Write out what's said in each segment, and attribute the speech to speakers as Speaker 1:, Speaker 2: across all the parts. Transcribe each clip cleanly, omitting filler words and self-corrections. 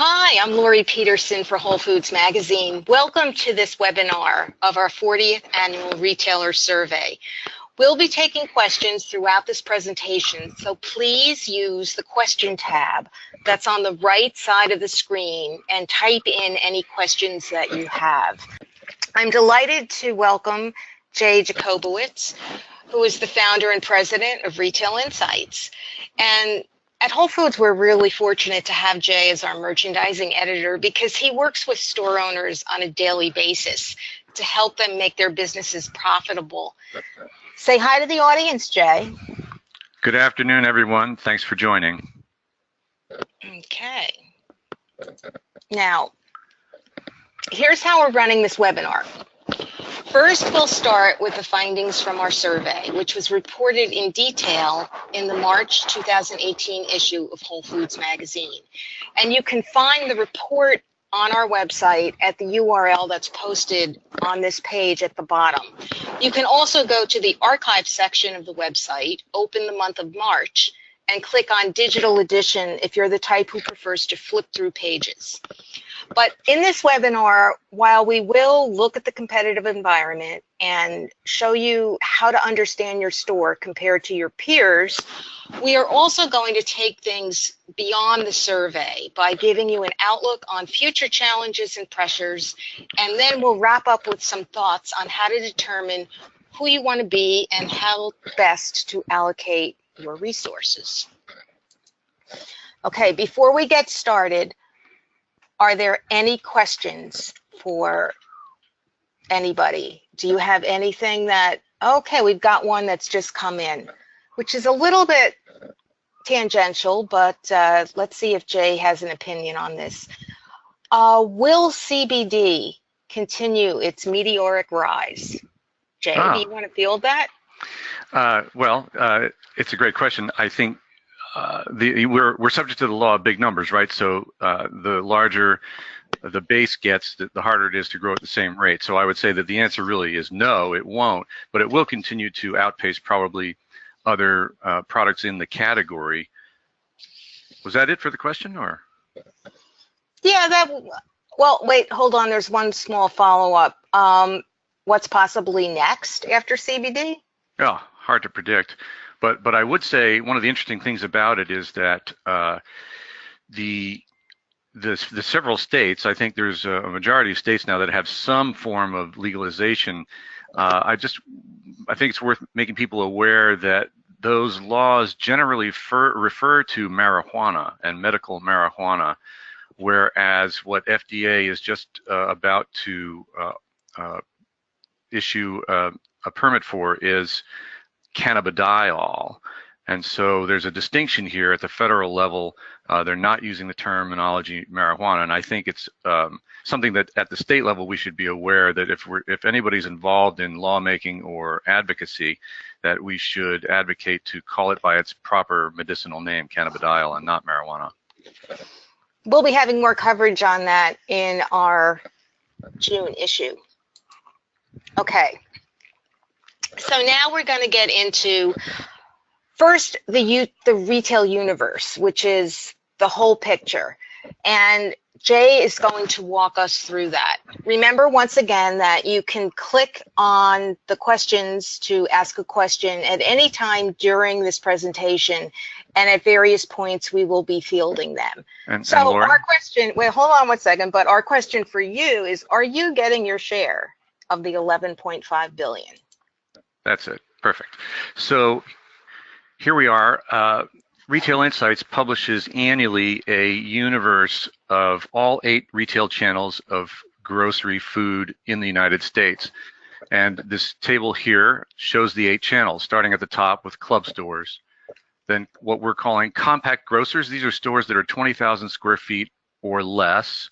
Speaker 1: Hi, I'm Lori Peterson for Whole Foods Magazine. Welcome to this webinar of our 40th Annual Retailer Survey. We'll be taking questions throughout this presentation, so please use the question tab that's on the right side of the screen and type in any questions that you have. I'm delighted to welcome Jay Jakobowitz, who is the founder and president of Retail Insights. And at Whole Foods, we're really fortunate to have Jay as our merchandising editor because he works with store owners on a daily basis to help them make their businesses profitable. Say hi to the audience, Jay.
Speaker 2: Good afternoon, everyone. Thanks for joining.
Speaker 1: Okay. Now, here's how we're running this webinar. First, we'll start with the findings from our survey, which was reported in detail in the March 2018 issue of Whole Foods Magazine. And you can find the report on our website at the URL that's posted on this page at the bottom. You can also go to the archive section of the website, open the month of March, and click on Digital Edition if you're the type who prefers to flip through pages. But in this webinar, while we will look at the competitive environment and show you how to understand your store compared to your peers, we are also going to take things beyond the survey by giving you an outlook on future challenges and pressures, and then we'll wrap up with some thoughts on how to determine who you want to be and how best to allocate your resources. Okay, before we get started, are there any questions for anybody? Do you have anything that, okay, we've got one that's just come in, which is a little bit tangential, but let's see if Jay has an opinion on this. Will CBD continue its meteoric rise? Jay, do you want to field that?
Speaker 2: It's a great question. I think we're subject to the law of big numbers, right? So the larger the base gets, the harder it is to grow at the same rate. So I would say that the answer really is no, it won't, but it will continue to outpace probably other products in the category. Was that it for the question, or?
Speaker 1: Yeah, well, wait, hold on. There's one small follow-up. What's possibly next after CBD?
Speaker 2: Oh, hard to predict. But I would say one of the interesting things about it is that the several states, I think there's a majority of states now that have some form of legalization. I think it's worth making people aware that those laws generally refer to marijuana and medical marijuana, whereas what FDA is just about to issue a permit for is cannabidiol. And so there's a distinction here at the federal level. They're not using the terminology marijuana, and I think it's something that at the state level we should be aware that if anybody's involved in lawmaking or advocacy, that we should advocate to call it by its proper medicinal name, cannabidiol, and not marijuana.
Speaker 1: We'll be having more coverage on that in our June issue. Okay. So now we're going to get into first the retail universe, which is the whole picture. And Jay is going to walk us through that. Remember once again that you can click on the questions to ask a question at any time during this presentation, and at various points we will be fielding them.
Speaker 2: And
Speaker 1: our question, wait, hold on one second, but our question for you is, are you getting your share of the 11.5 billion?
Speaker 2: That's it. Perfect. So here we are. Retail Insights publishes annually a universe of all 8 retail channels of grocery food in the United States. And this table here shows the 8 channels, starting at the top with club stores. Then what we're calling compact grocers. These are stores that are 20,000 square feet or less,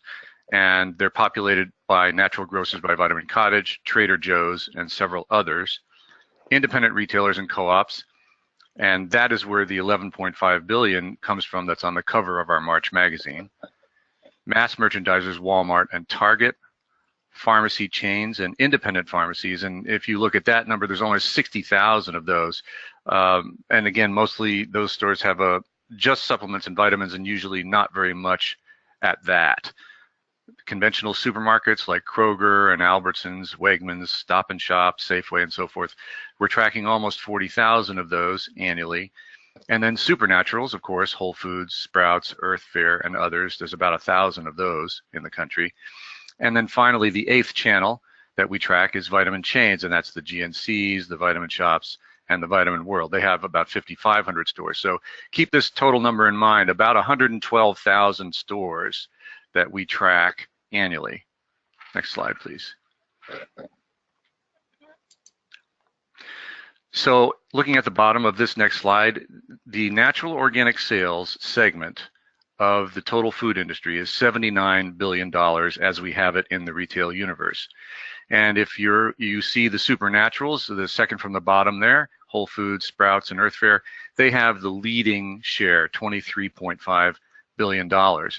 Speaker 2: and they're populated by Natural Grocers by Vitamin Cottage, Trader Joe's, and several others. Independent retailers and co-ops, and that is where the 11.5 billion comes from. That's on the cover of our March magazine. Mass merchandisers, Walmart and Target, pharmacy chains and independent pharmacies, and if you look at that number, there's only 60,000 of those. And again, mostly those stores have just supplements and vitamins, and usually not very much at that. Conventional supermarkets like Kroger and Albertsons, Wegmans, Stop and Shop, Safeway, and so forth, we're tracking almost 40,000 of those annually. And then supernaturals, of course, Whole Foods, Sprouts, Earth Fare, and others. There's about 1,000 of those in the country. And then finally, the 8th channel that we track is Vitamin Chains, and that's the GNCs, the Vitamin Shops, and the Vitamin World. They have about 5,500 stores. So keep this total number in mind, about 112,000 stores that we track annually. Next slide, please. So looking at the bottom of this next slide, the natural organic sales segment of the total food industry is $79 billion as we have it in the retail universe. And if you see the supernaturals, the second from the bottom there, Whole Foods, Sprouts, and Earth Fare, they have the leading share, $23.5 billion.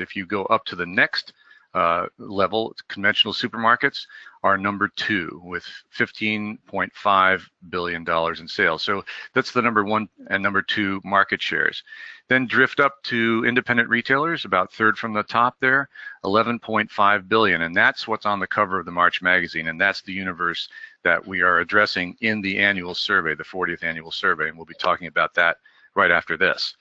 Speaker 2: If you go up to the next level, conventional supermarkets are number 2 with $15.5 billion in sales. So that's the number 1 and number 2 market shares. Then drift up to independent retailers, about third from the top there, $11.5 billion. And that's what's on the cover of the March magazine. And that's the universe that we are addressing in the annual survey, the 40th annual survey. And we'll be talking about that right after this.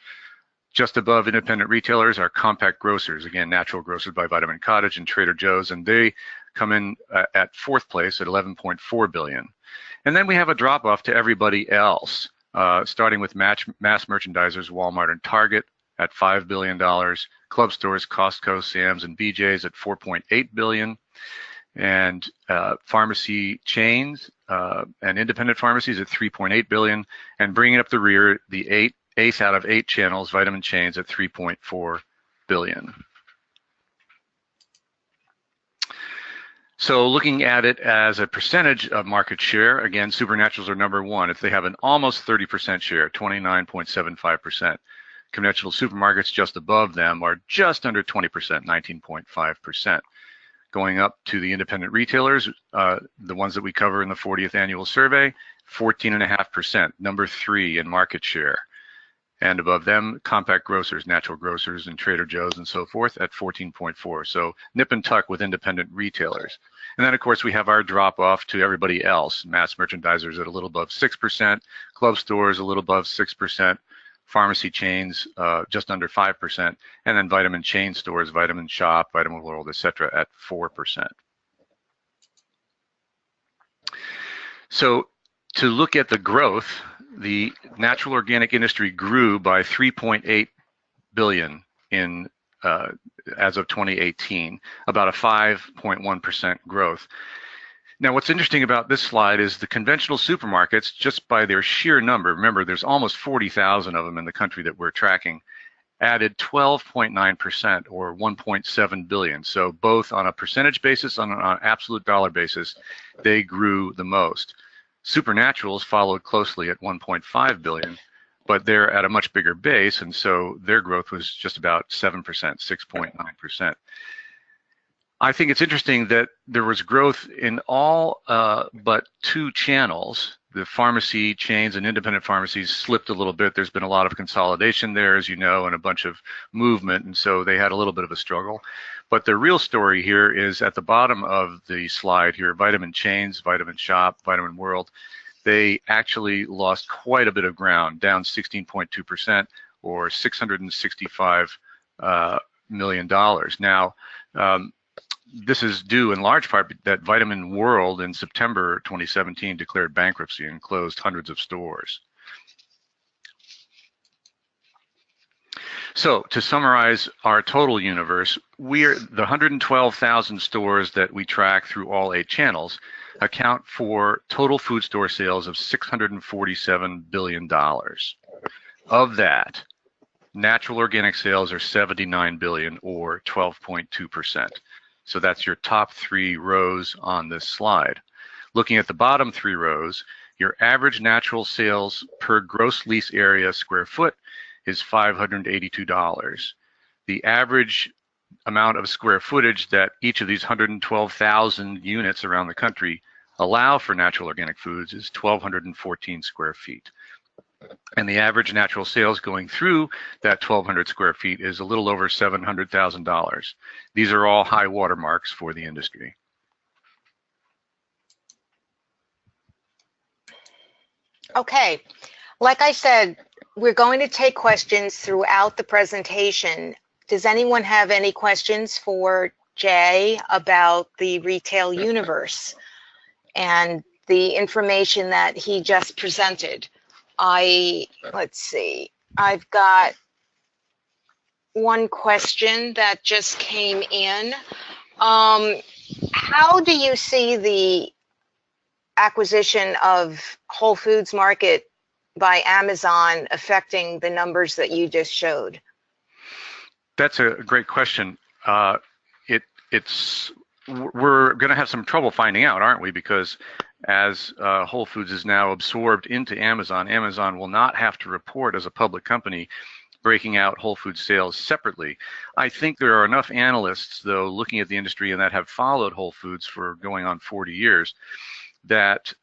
Speaker 2: Just above independent retailers are compact grocers, again, Natural Grocers by Vitamin Cottage and Trader Joe's, and they come in at 4th place at $11.4 billion. And then we have a drop off to everybody else, starting with mass merchandisers, Walmart and Target at $5 billion, club stores, Costco, Sam's, and BJ's at $4.8 billion, and pharmacy chains and independent pharmacies at $3.8 billion, and bringing up the rear, the 8th out of 8 channels, Vitamin Chains at $3.4 billion. So looking at it as a percentage of market share, again, supernaturals are number 1. If they have an almost 30% share, 29.75%. Conventional supermarkets just above them are just under 20%, 19.5%. Going up to the independent retailers, the ones that we cover in the 40th annual survey, 14.5%, number 3 in market share. And above them, compact grocers, Natural Grocers, and Trader Joe's, and so forth at 14.4. So nip and tuck with independent retailers. And then, of course, we have our drop off to everybody else. Mass merchandisers at a little above 6%, club stores a little above 6%, pharmacy chains just under 5%, and then vitamin chain stores, Vitamin Shop, Vitamin World, etc. at 4%. So to look at the growth, the natural organic industry grew by 3.8 billion in as of 2018, about a 5.1% growth. Now, what's interesting about this slide is the conventional supermarkets, just by their sheer number, remember there's almost 40,000 of them in the country that we're tracking, added 12.9% or 1.7 billion. So both on a percentage basis, on an absolute dollar basis, they grew the most. Supernaturals followed closely at 1.5 billion, but they're at a much bigger base, and so their growth was just about 7%, 6.9%. I think it's interesting that there was growth in all but 2 channels. The pharmacy chains and independent pharmacies slipped a little bit. There's been a lot of consolidation there, as you know, and a bunch of movement, and so they had a little bit of a struggle. But the real story here is at the bottom of the slide here, Vitamin Chains, Vitamin Shop, Vitamin World, they actually lost quite a bit of ground, down 16.2% or $665 million. Now, this is due in large part that Vitamin World in September 2017 declared bankruptcy and closed hundreds of stores. So to summarize our total universe, the 112,000 stores that we track through all 8 channels account for total food store sales of $647 billion. Of that, natural organic sales are $79 billion or 12.2%. So that's your top 3 rows on this slide. Looking at the bottom 3 rows, your average natural sales per gross lease area square foot is $582. The average amount of square footage that each of these 112,000 units around the country allow for natural organic foods is 1,214 square feet. And the average natural sales going through that 1,200 square feet is a little over $700,000. These are all high watermarks for the industry.
Speaker 1: Okay, like I said, we're going to take questions throughout the presentation. Does anyone have any questions for Jay about the retail universe and the information that he just presented? Let's see, I've got one question that just came in. How do you see the acquisition of Whole Foods Market by Amazon affecting the numbers that you just showed?
Speaker 2: That's a great question. We're going to have some trouble finding out, aren't we? Because as Whole Foods is now absorbed into Amazon, Amazon will not have to report as a public company breaking out Whole Foods sales separately. I think there are enough analysts, though, looking at the industry and that have followed Whole Foods for going on 40 years, that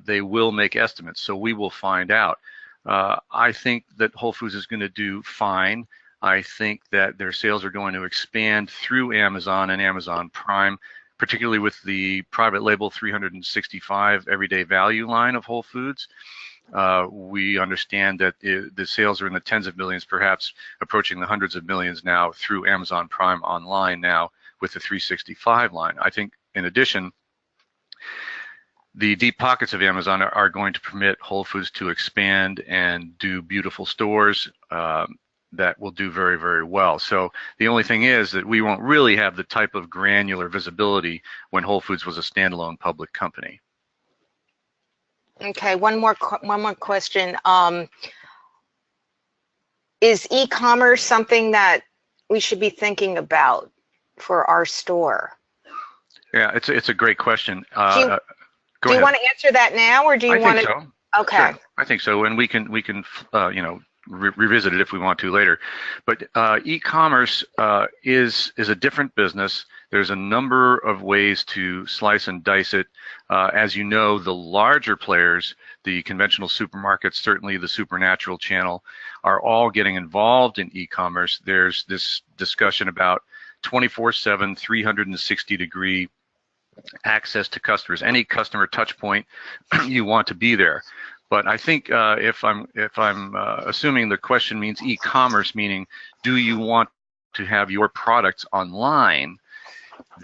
Speaker 2: they will make estimates. So we will find out. I think that Whole Foods is going to do fine. I think that their sales are going to expand through Amazon and Amazon Prime, particularly with the private label 365 everyday value line of Whole Foods. We understand that the sales are in the tens of millions, perhaps approaching the hundreds of millions now through Amazon Prime online now with the 365 line. I think in addition, the deep pockets of Amazon are going to permit Whole Foods to expand and do beautiful stores that will do very, very well. So the only thing is that we won't really have the type of granular visibility when Whole Foods was a standalone public company.
Speaker 1: Okay, one more question. Is e-commerce something that we should be thinking about for our store?
Speaker 2: Yeah, it's a great question.
Speaker 1: Do you want to answer that now, or do you want to?
Speaker 2: I think so.
Speaker 1: Okay.
Speaker 2: Sure. I think so, and we can revisit it if we want to later. But e-commerce is a different business. There's a number of ways to slice and dice it. As you know, the larger players, the conventional supermarkets, certainly the Supernatural channel, are all getting involved in e-commerce. There's this discussion about 24/7, 360-degree access to customers. Any customer touch point, you want to be there. But I think if I'm assuming the question means e-commerce, meaning do you want to have your products online,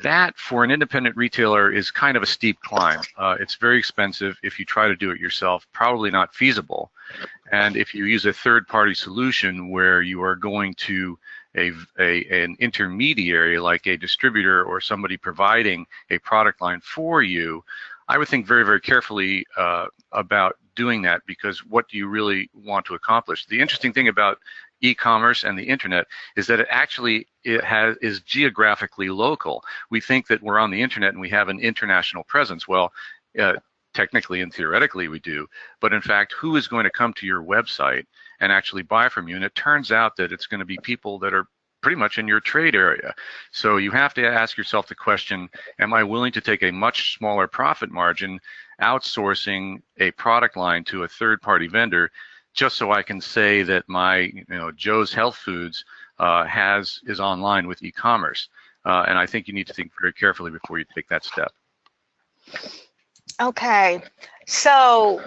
Speaker 2: that for an independent retailer is kind of a steep climb. It's very expensive if you try to do it yourself, probably not feasible. And if you use a third-party solution where you are going to an intermediary like a distributor or somebody providing a product line for you, I would think very, very carefully about doing that, because what do you really want to accomplish? The interesting thing about e-commerce and the internet is that it is geographically local. We think that we're on the internet and we have an international presence. Well, technically and theoretically we do, but in fact, who is going to come to your website and actually buy from you? And it turns out that it's going to be people that are pretty much in your trade area. So you have to ask yourself the question, am I willing to take a much smaller profit margin outsourcing a product line to a third-party vendor just so I can say that my Joe's Health Foods is online with e-commerce? And I think you need to think very carefully before you take that step.
Speaker 1: Okay, so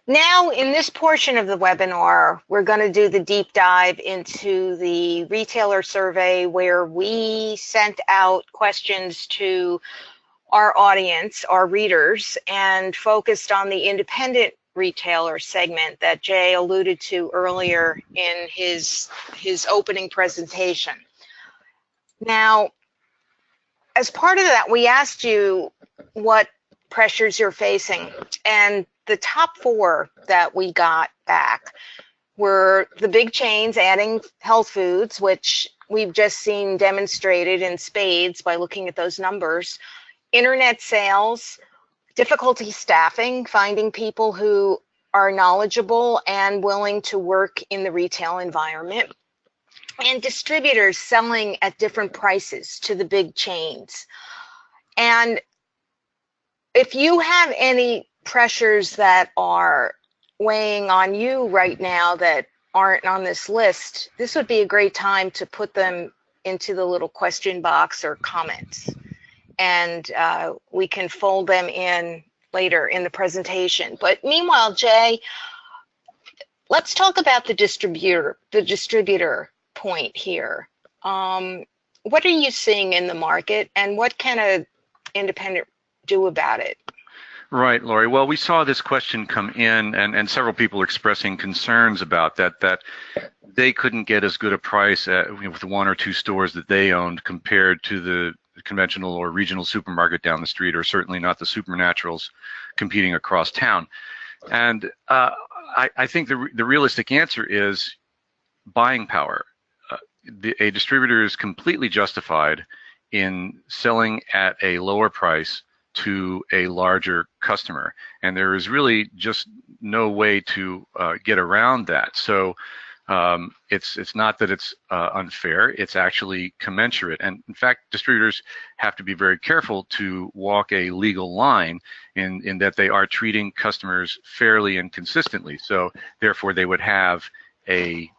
Speaker 1: now in this portion of the webinar, we're going to do the deep dive into the retailer survey, where we sent out questions to our audience, our readers, and focused on the independent retailer segment that Jay alluded to earlier in his opening presentation. Now, as part of that, we asked you what pressures you're facing, and the top 4 that we got back were the big chains adding health foods, which we've just seen demonstrated in spades by looking at those numbers, internet sales, difficulty staffing, finding people who are knowledgeable and willing to work in the retail environment, and distributors selling at different prices to the big chains. And if you have any pressures that are weighing on you right now that aren't on this list, this would be a great time to put them into the little question box or comments. And we can fold them in later in the presentation. But meanwhile, Jay, let's talk about the distributor point here. What are you seeing in the market, and what can an independent do about it?
Speaker 2: Right, Lori. Well, we saw this question come in, and several people expressing concerns about that they couldn't get as good a price with one or two stores that they owned compared to the conventional or regional supermarket down the street, or certainly not the Supernaturals competing across town. And I think the realistic answer is buying power. A distributor is completely justified in selling at a lower price to a larger customer, and there is really just no way to get around that. So it's not that it's unfair, it's actually commensurate. And in fact, distributors have to be very careful to walk a legal line in that they are treating customers fairly and consistently. So therefore they would have a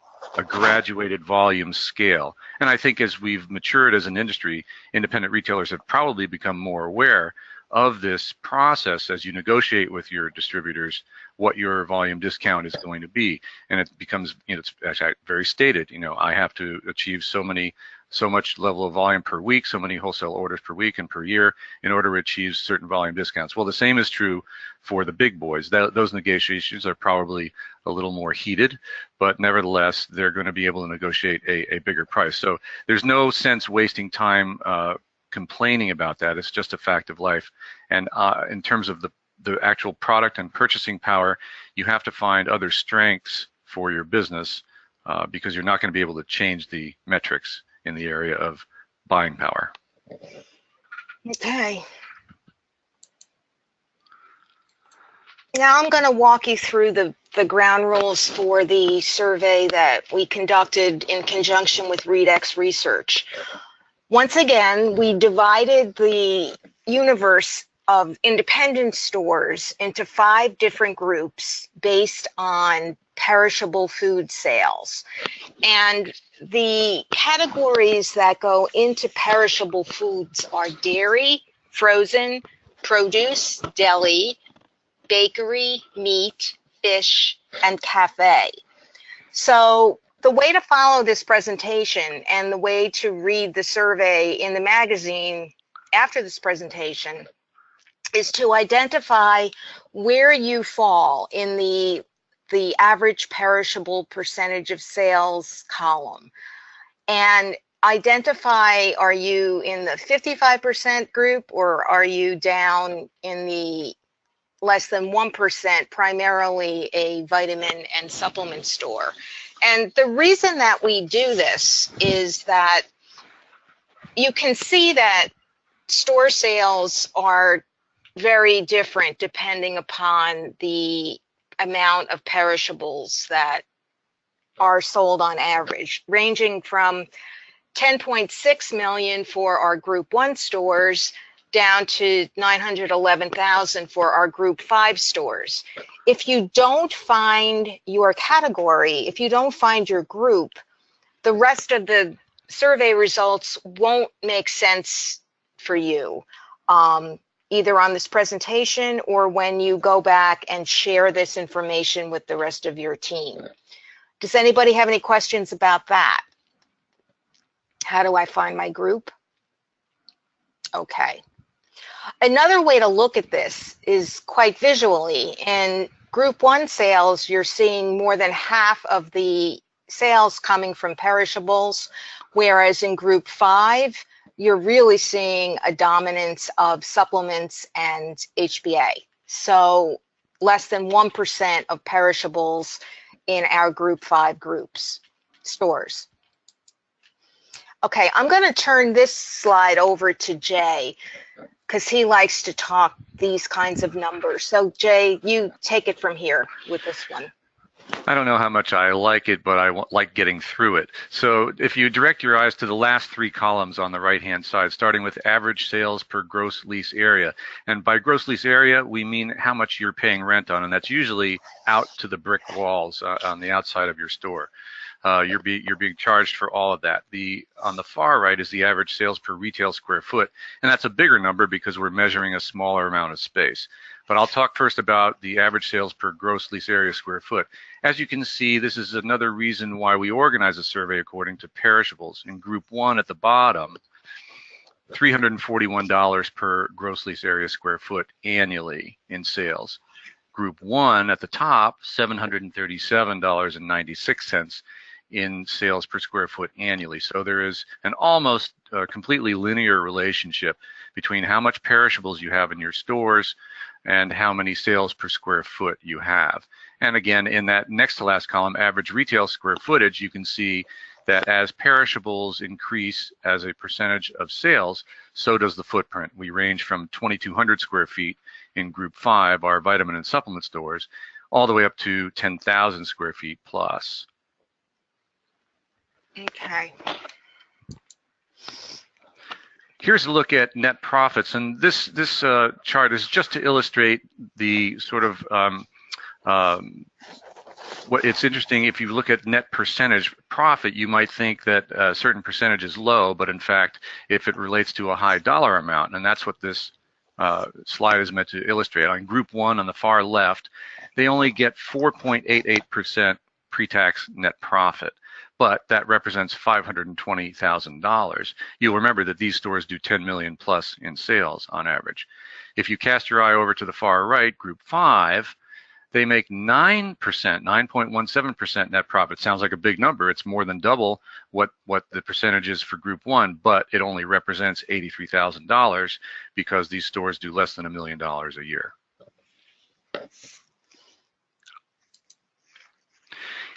Speaker 2: graduated volume scale. And I think as we've matured as an industry, independent retailers have probably become more aware of this process as you negotiate with your distributors what your volume discount is going to be. And it becomes, it's actually very stated, I have to achieve so much level of volume per week, so many wholesale orders per week and per year in order to achieve certain volume discounts. Well, the same is true for the big boys. Those negotiations are probably a little more heated, but nevertheless, they're going to be able to negotiate a bigger price. So there's no sense wasting time complaining about that. It's just a fact of life. And in terms of the actual product and purchasing power, you have to find other strengths for your business because you're not going to be able to change the metrics in the area of buying power.
Speaker 1: Okay. Now I'm going to walk you through the ground rules for the survey that we conducted in conjunction with READx Research. Once again, we divided the universe of independent stores into 5 different groups based on perishable food sales. And the categories that go into perishable foods are dairy, frozen, produce, deli, bakery, meat, fish, and cafe. So the way to follow this presentation and the way to read the survey in the magazine after this presentation is to identify where you fall in the average perishable percentage of sales column, and identify, are you in the 55% group or are you down in the less than 1%, primarily a vitamin and supplement store. And the reason that we do this is that you can see that store sales are very different depending upon the amount of perishables that are sold on average, ranging from 10.6 million for our Group 1 stores down to 911,000 for our Group 5 stores. If you don't find your category, if you don't find your group, the rest of the survey results won't make sense for you, either on this presentation or when you go back and share this information with the rest of your team. Does anybody have any questions about that? How do I find my group? Okay. Another way to look at this is quite visually. In Group 1 sales, you're seeing more than half of the sales coming from perishables, whereas in Group 5, you're really seeing a dominance of supplements and HBA. So less than 1% of perishables in our Group 5 stores. Okay, I'm going to turn this slide over to Jay because he likes to talk these kinds of numbers. So Jay, you take it from here with this one.
Speaker 2: I don't know how much I like it, but I like getting through it. So if you direct your eyes to the last three columns on the right-hand side, starting with average sales per gross lease area. And by gross lease area, we mean how much you're paying rent on, and that's usually out to the brick walls on the outside of your store. You're being charged for all of that. On the far right is the average sales per retail square foot, and that's a bigger number because we're measuring a smaller amount of space. But I'll talk first about the average sales per gross lease area square foot. As you can see, this is another reason why we organize a survey according to perishables. In group 1 at the bottom, $341 per gross lease area square foot annually in sales. Group 1 at the top, $737.96 in sales per square foot annually. So there is an almost completely linear relationship between how much perishables you have in your stores and how many sales per square foot you have. And again, in that next to last column, average retail square footage, you can see that as perishables increase as a percentage of sales, so does the footprint. We range from 2,200 square feet in group 5, our vitamin and supplement stores, all the way up to 10,000 square feet plus.
Speaker 1: Okay.
Speaker 2: Here's a look at net profits, and this chart is just to illustrate the sort of what it's interesting. If you look at net percentage profit, you might think that a certain percentage is low, but in fact, if it relates to a high dollar amount, and that's what this slide is meant to illustrate. On group 1 on the far left, they only get 4.88% pre-tax net profit, but that represents $520,000. You'll remember that these stores do 10 million plus in sales on average. If you cast your eye over to the far right, group 5, they make 9%, 9.17% net profit. Sounds like a big number. It's more than double what the percentage is for group 1, but it only represents $83,000 because these stores do less than $1 million a year.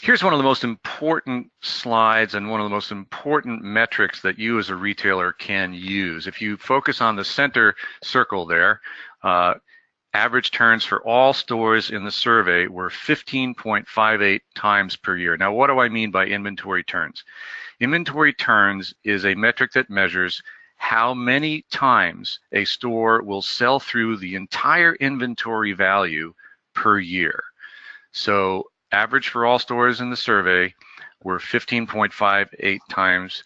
Speaker 2: Here's one of the most important slides and one of the most important metrics that you as a retailer can use. If you focus on the center circle there, average turns for all stores in the survey were 15.58 times per year. Now, what do I mean by inventory turns? Inventory turns is a metric that measures how many times a store will sell through the entire inventory value per year. So average for all stores in the survey were 15.58 times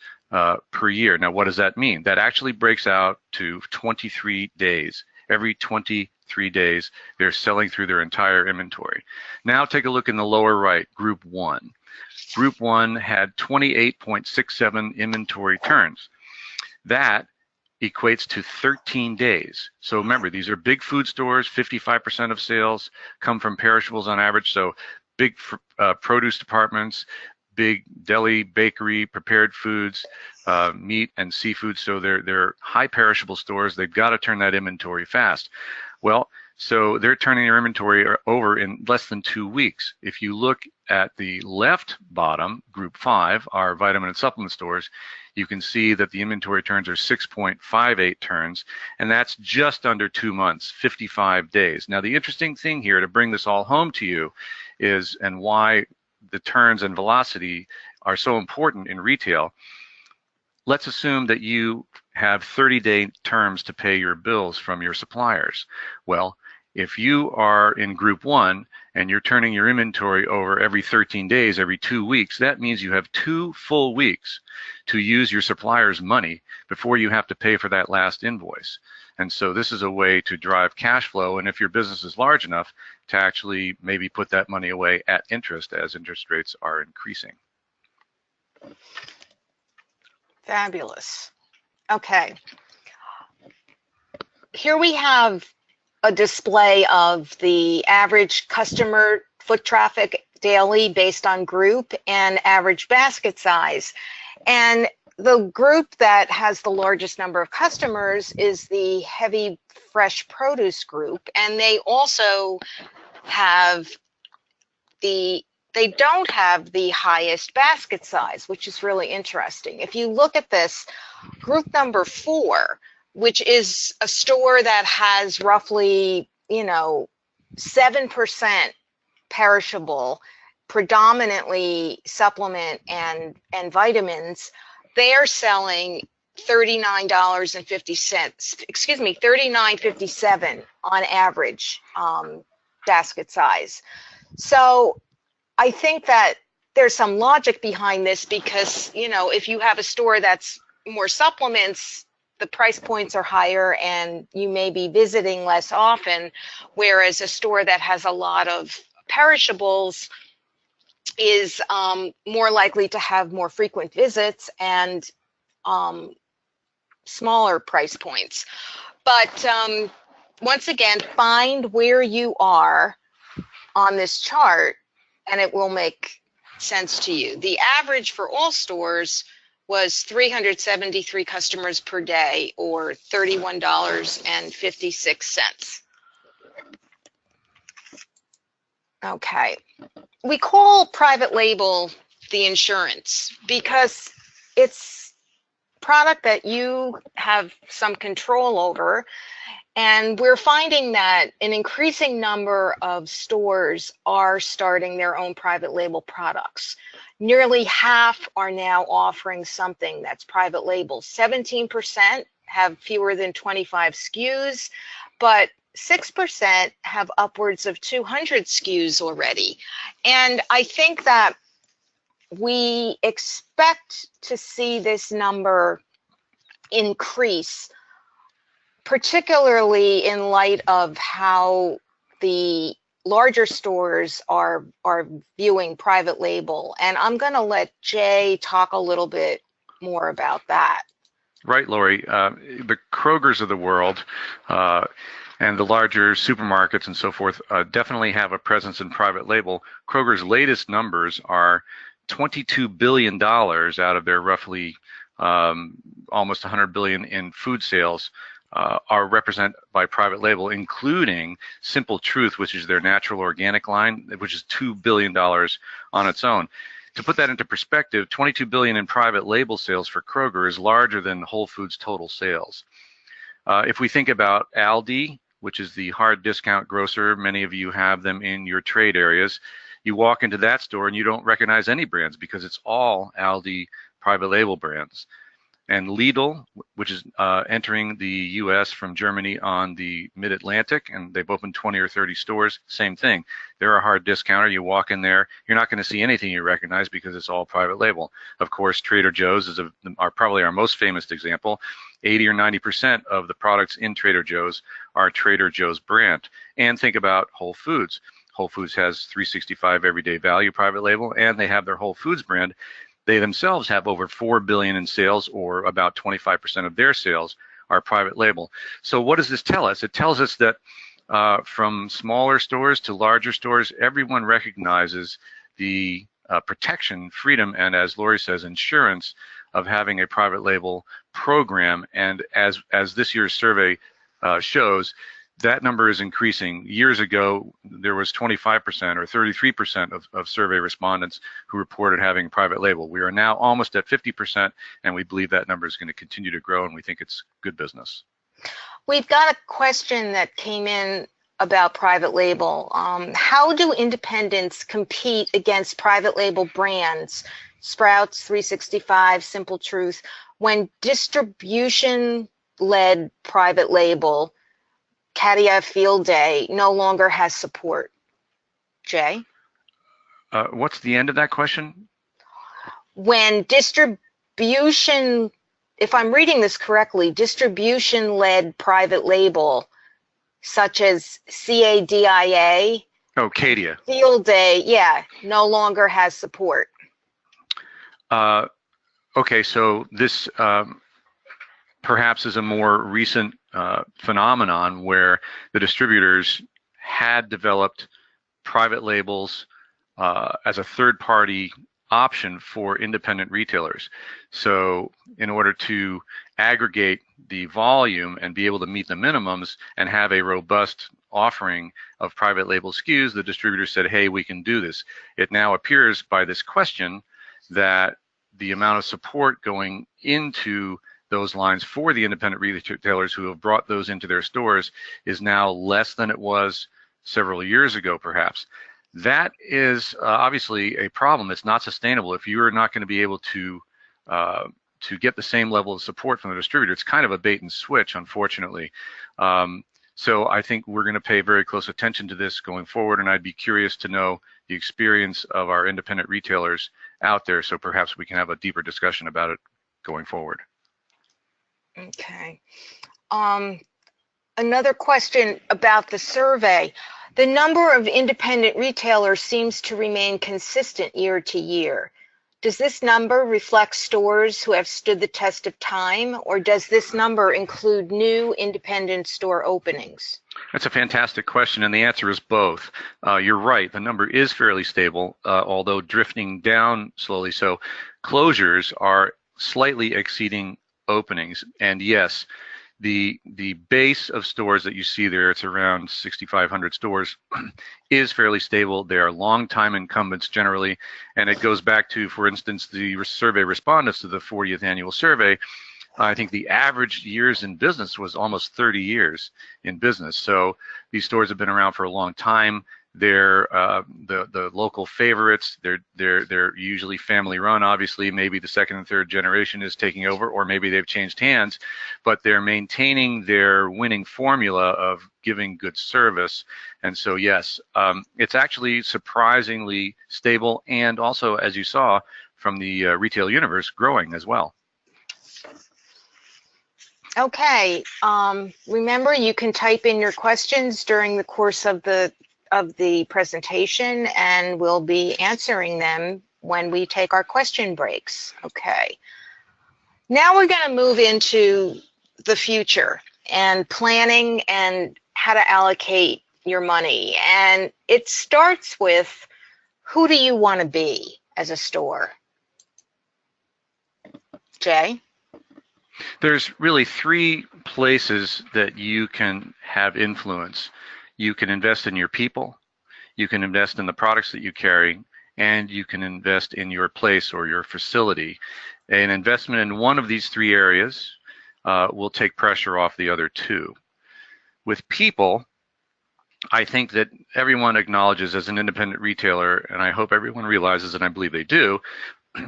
Speaker 2: per year. Now, what does that mean? That actually breaks out to 23 days. Every 23 days, they're selling through their entire inventory. Now take a look in the lower right, group 1. Group 1 had 28.67 inventory turns. That equates to 13 days. So remember, these are big food stores. 55% of sales come from perishables on average. So big produce departments, big deli, bakery, prepared foods, meat and seafood. So they're high perishable stores. They've got to turn that inventory fast. Well, so they're turning their inventory over in less than 2 weeks. If you look at the left bottom, group 5, our vitamin and supplement stores, you can see that the inventory turns are 6.58 turns, and that's just under 2 months, 55 days. Now, the interesting thing here to bring this all home to you is, and why the turns and velocity are so important in retail. Let's assume that you have 30-day terms to pay your bills from your suppliers. Well, if you are in group 1 and you're turning your inventory over every 13 days, every 2 weeks, that means you have 2 full weeks to use your supplier's money before you have to pay for that last invoice. And so this is a way to drive cash flow, and if your business is large enough, to actually maybe put that money away at interest as interest rates are increasing.
Speaker 1: Fabulous. Okay. Here we have a display of the average customer foot traffic daily based on group and average basket size. And the group that has the largest number of customers is the heavy fresh produce group, and they also have they don't have the highest basket size, which is really interesting. If you look at this, group number 4, which is a store that has roughly, 7% perishable predominantly supplement and vitamins, they are selling $39.50, excuse me, $39.57 on average basket size. So I think that there's some logic behind this because, you know, if you have a store that's more supplements, the price points are higher and you may be visiting less often, whereas a store that has a lot of perishables is more likely to have more frequent visits and smaller price points. But once again, find where you are on this chart and it will make sense to you. The average for all stores was 373 customers per day, or $31.56. Okay. We call private label the insurance because it's product that you have some control over. And we're finding that an increasing number of stores are starting their own private label products. Nearly half are now offering something that's private label. 17% have fewer than 25 SKUs, but 6% have upwards of 200 SKUs already. And I think that we expect to see this number increase, particularly in light of how the larger stores are viewing private label. And I'm going to let Jay talk a little bit more about that.
Speaker 2: Right, Lori. The Krogers of the world and the larger supermarkets and so forth definitely have a presence in private label. Kroger's latest numbers are $22 billion out of their roughly almost $100 billion in food sales are represented by private label, including Simple Truth, which is their natural organic line, which is $2 billion on its own. To put that into perspective, $22 billion in private label sales for Kroger is larger than Whole Foods' total sales. If we think about Aldi, which is the hard discount grocer, many of you have them in your trade areas. You walk into that store and you don't recognize any brands because it's all Aldi private label brands. And Lidl, which is entering the U.S. from Germany on the mid-Atlantic, and they've opened 20 or 30 stores, same thing. They're a hard discounter. You walk in there, you're not going to see anything you recognize because it's all private label. Of course, Trader Joe's is probably our most famous example. 80 or 90% of the products in Trader Joe's are Trader Joe's brand. And think about Whole Foods. Whole Foods has 365 Everyday Value private label, and they have their Whole Foods brand. They themselves have over $4 billion in sales, or about 25% of their sales are private label. So what does this tell us? It tells us that from smaller stores to larger stores, everyone recognizes the protection, freedom, and as Lori says, insurance of having a private label program. And as this year's survey shows, that number is increasing. Years ago, there was 25% or 33% of survey respondents who reported having private label. We are now almost at 50%, and we believe that number is going to continue to grow, and we think it's good business.
Speaker 1: We've got a question that came in about private label. How do independents compete against private label brands, Sprouts, 365, Simple Truth, when distribution-led private label, Cadia Field Day, no longer has support? Jay?
Speaker 2: What's the end of that question?
Speaker 1: When distribution, if I'm reading this correctly, distribution-led private label, such as CADIA.
Speaker 2: Oh, Cadia.
Speaker 1: Field Day, yeah, no longer has support.
Speaker 2: Okay, so this perhaps is a more recent phenomenon where the distributors had developed private labels as a third-party option for independent retailers. So in order to aggregate the volume and be able to meet the minimums and have a robust offering of private label SKUs, the distributor said, hey, we can do this. It now appears by this question that the amount of support going into those lines for the independent retailers who have brought those into their stores is now less than it was several years ago, perhaps. That is obviously a problem. It's not sustainable. If you are not going to be able to get the same level of support from the distributor, it's kind of a bait and switch, unfortunately. So I think we're going to pay very close attention to this going forward, and I'd be curious to know the experience of our independent retailers out there, so perhaps we can have a deeper discussion about it going forward.
Speaker 1: Okay. Another question about the survey. The number of independent retailers seems to remain consistent year to year. Does this number reflect stores who have stood the test of time, or does this number include new independent store openings?
Speaker 2: That's a fantastic question, and the answer is both. You're right, the number is fairly stable, although drifting down slowly. So closures are slightly exceeding openings, and yes, the base of stores that you see there, it's around 6,500 stores, is fairly stable. They are long-time incumbents generally, and it goes back to, for instance, the survey respondents to the 40th annual survey. I think the average years in business was almost 30 years in business. So these stores have been around for a long time. They're the local favorites. They're usually family run. Obviously, maybe the second and third generation is taking over, or maybe they've changed hands, but they're maintaining their winning formula of giving good service. And so, yes, it's actually surprisingly stable, and also, as you saw from the retail universe, growing as well.
Speaker 1: Okay. Remember, you can type in your questions during the course of the presentation, and we'll be answering them when we take our question breaks. Okay. Now we're going to move into the future and planning and how to allocate your money. And it starts with, who do you want to be as a store? Jay?
Speaker 2: There's really three places that you can have influence. You can invest in your people, you can invest in the products that you carry, and you can invest in your place or your facility. An investment in one of these three areas will take pressure off the other two. With people, I think that everyone acknowledges as an independent retailer, and I hope everyone realizes, and I believe they do,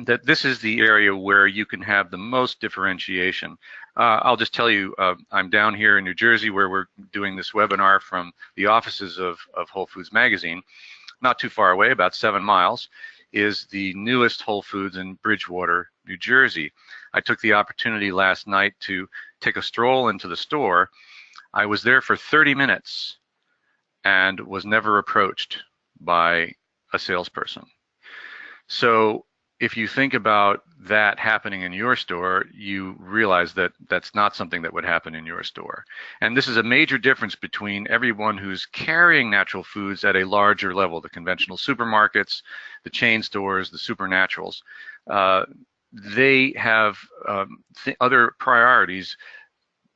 Speaker 2: that this is the area where you can have the most differentiation. I'll just tell you, I'm down here in New Jersey where we're doing this webinar from the offices of Whole Foods Magazine. Not too far away, about 7 miles, is the newest Whole Foods in Bridgewater, New Jersey. I took the opportunity last night to take a stroll into the store. I was there for 30 minutes and was never approached by a salesperson. So if you think about that happening in your store, you realize that that's not something that would happen in your store. And this is a major difference between everyone who's carrying natural foods at a larger level, the conventional supermarkets, the chain stores, the supernaturals. They have other priorities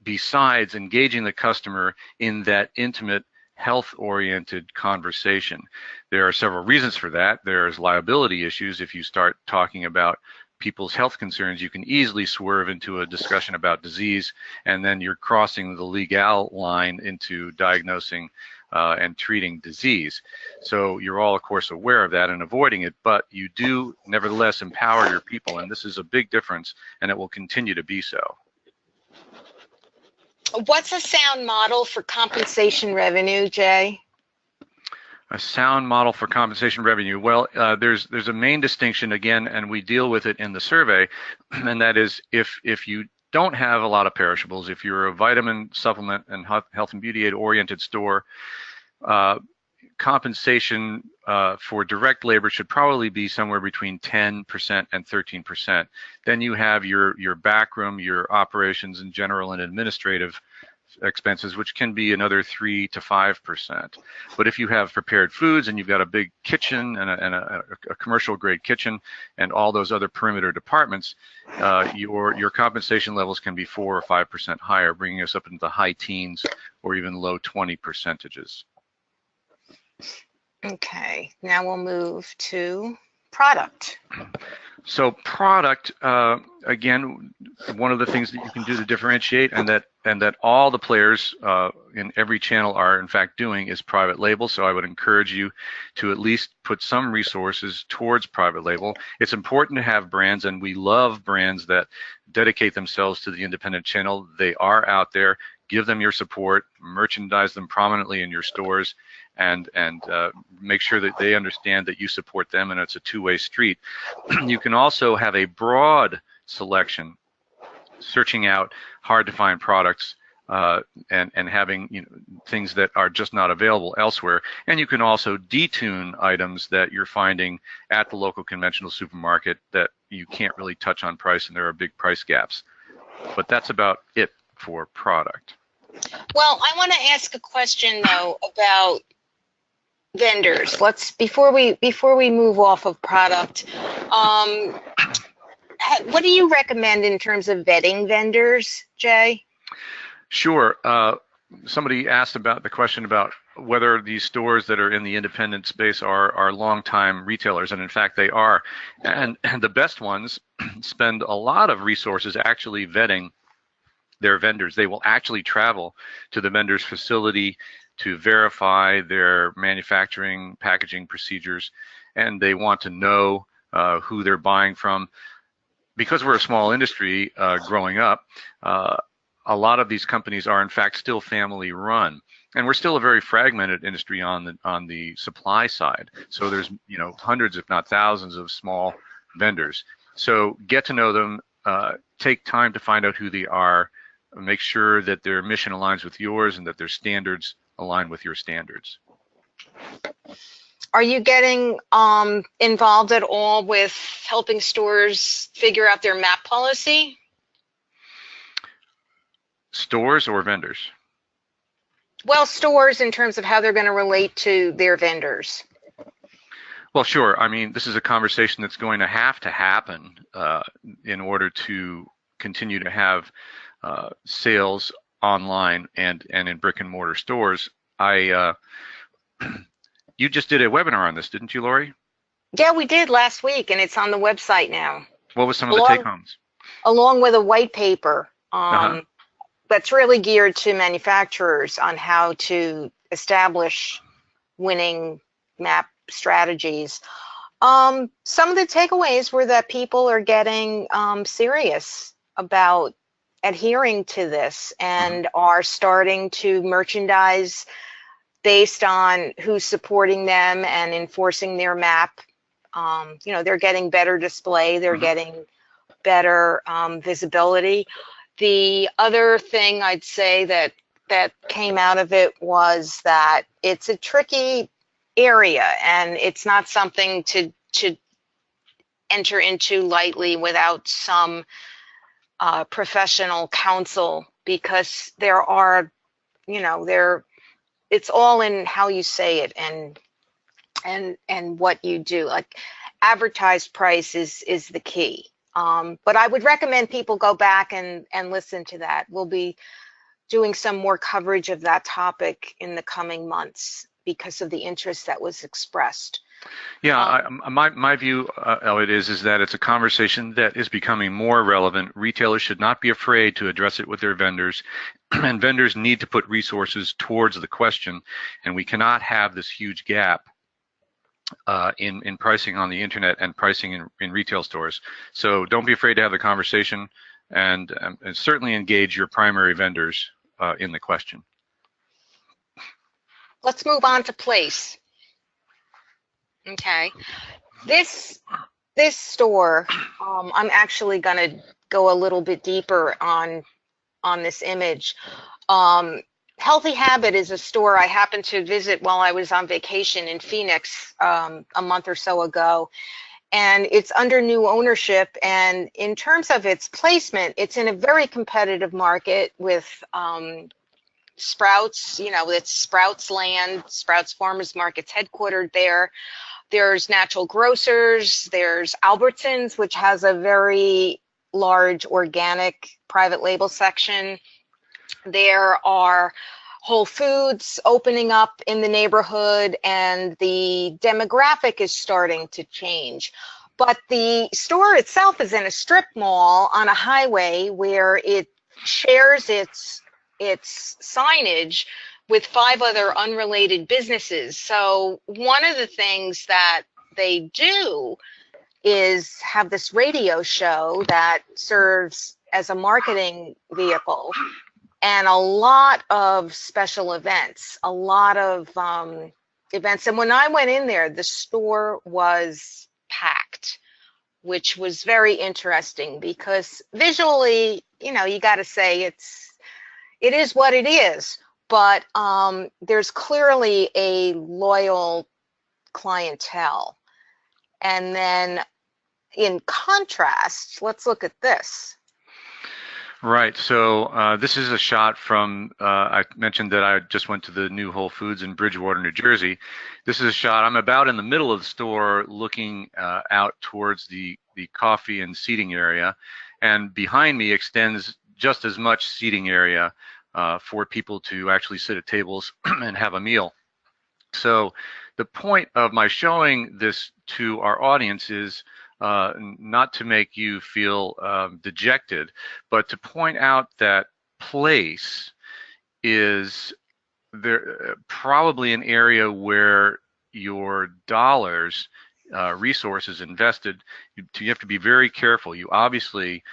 Speaker 2: besides engaging the customer in that intimate, health-oriented conversation. There are several reasons for that. There's liability issues. If you start talking about people's health concerns, you can easily swerve into a discussion about disease, and then you're crossing the legal line into diagnosing and treating disease. So you're all, of course, aware of that and avoiding it, but you do nevertheless empower your people, and this is a big difference, and it will continue to be so.
Speaker 1: What's a sound model for compensation revenue, Jay?
Speaker 2: A sound model for compensation revenue. Well, there's a main distinction again, and we deal with it in the survey, and that is if you don't have a lot of perishables, if you're a vitamin, supplement, and health and beauty aid oriented store, compensation for direct labor should probably be somewhere between 10% and 13%. Then you have your backroom, your operations and general and administrative expenses, which can be another 3 to 5%. But if you have prepared foods and you've got a big kitchen and a commercial grade kitchen and all those other perimeter departments, your compensation levels can be 4 or 5% higher, bringing us up into the high teens or even low 20%.
Speaker 1: Okay, now we'll move to product.
Speaker 2: So product, again, one of the things that you can do to differentiate, and that all the players in every channel are in fact doing, is private label. So I would encourage you to at least put some resources towards private label. It's important to have brands, and we love brands that dedicate themselves to the independent channel. They are out there. Give them your support, merchandise them prominently in your stores, and make sure that they understand that you support them, and it's a two-way street. You can also have a broad selection, searching out hard-to-find products and having things that are just not available elsewhere. And you can also detune items that you're finding at the local conventional supermarket that you can't really touch on price, and there are big price gaps. But that's about it for product.
Speaker 1: Well, I want to ask a question though about vendors. Before we move off of product, what do you recommend in terms of vetting vendors, Jay?
Speaker 2: Sure. Somebody asked about the question about whether these stores that are in the independent space are long-time retailers, and in fact they are. And the best ones spend a lot of resources actually vetting their vendors. They will actually travel to the vendor's facility to verify their manufacturing, packaging procedures, and they want to know who they're buying from. Because we're a small industry growing up, a lot of these companies are in fact still family run, and we're still a very fragmented industry on the supply side. So there's hundreds, if not thousands, of small vendors. So get to know them, take time to find out who they are, make sure that their mission aligns with yours and that their standards align with your standards.
Speaker 1: Are you getting involved at all with helping stores figure out their MAP policy?
Speaker 2: Stores or vendors?
Speaker 1: Well, stores in terms of how they're going to relate to their vendors.
Speaker 2: Well, sure. I mean, this is a conversation that's going to happen in order to continue to have sales online and in brick and mortar stores. You just did a webinar on this, didn't you, Lori?
Speaker 1: Yeah, we did last week, and it's on the website now.
Speaker 2: What was some of the take-homes?
Speaker 1: Along with a white paper that's really geared to manufacturers on how to establish winning MAP strategies. Some of the takeaways were that people are getting serious about adhering to this and are starting to merchandise based on who's supporting them and enforcing their MAP. They're getting better display, they're getting better visibility. The other thing I'd say that came out of it was that it's a tricky area, and it's not something to enter into lightly without some professional counsel, because there are, it's all in how you say it and what you do. Like, advertised price is the key. But I would recommend people go back and listen to that. We'll be doing some more coverage of that topic in the coming months because of the interest that was expressed.
Speaker 2: Yeah, my view, Elliot, is that it's a conversation that is becoming more relevant. Retailers should not be afraid to address it with their vendors, and vendors need to put resources towards the question, and we cannot have this huge gap in pricing on the internet and pricing in retail stores. So don't be afraid to have the conversation, and certainly engage your primary vendors in the question.
Speaker 1: Let's move on to place. Okay, this store, I'm actually going to go a little bit deeper on this image. Healthy Habit is a store I happened to visit while I was on vacation in Phoenix a month or so ago, and it's under new ownership. And in terms of its placement, it's in a very competitive market with Sprouts. It's Sprouts Land, Sprouts Farmers Market's headquartered there. There's Natural Grocers, there's Albertsons, which has a very large organic private label section. There are Whole Foods opening up in the neighborhood, and the demographic is starting to change. But the store itself is in a strip mall on a highway where it shares its signage with 5 other unrelated businesses. So one of the things that they do is have this radio show that serves as a marketing vehicle, and a lot of special events, a lot of events. And when I went in there, the store was packed, which was very interesting because visually, you know, you got to say it is what it is, but there's clearly a loyal clientele. And then in contrast, let's look at this.
Speaker 2: Right. So this is a shot from, I mentioned that I just went to the new Whole Foods in Bridgewater, New Jersey. This is a shot. I'm about in the middle of the store looking out towards the coffee and seating area. And behind me extends just as much seating area for people to actually sit at tables and have a meal. So the point of my showing this to our audience is not to make you feel dejected, but to point out that place is there probably an area where your dollars, resources invested, you have to be very careful. You obviously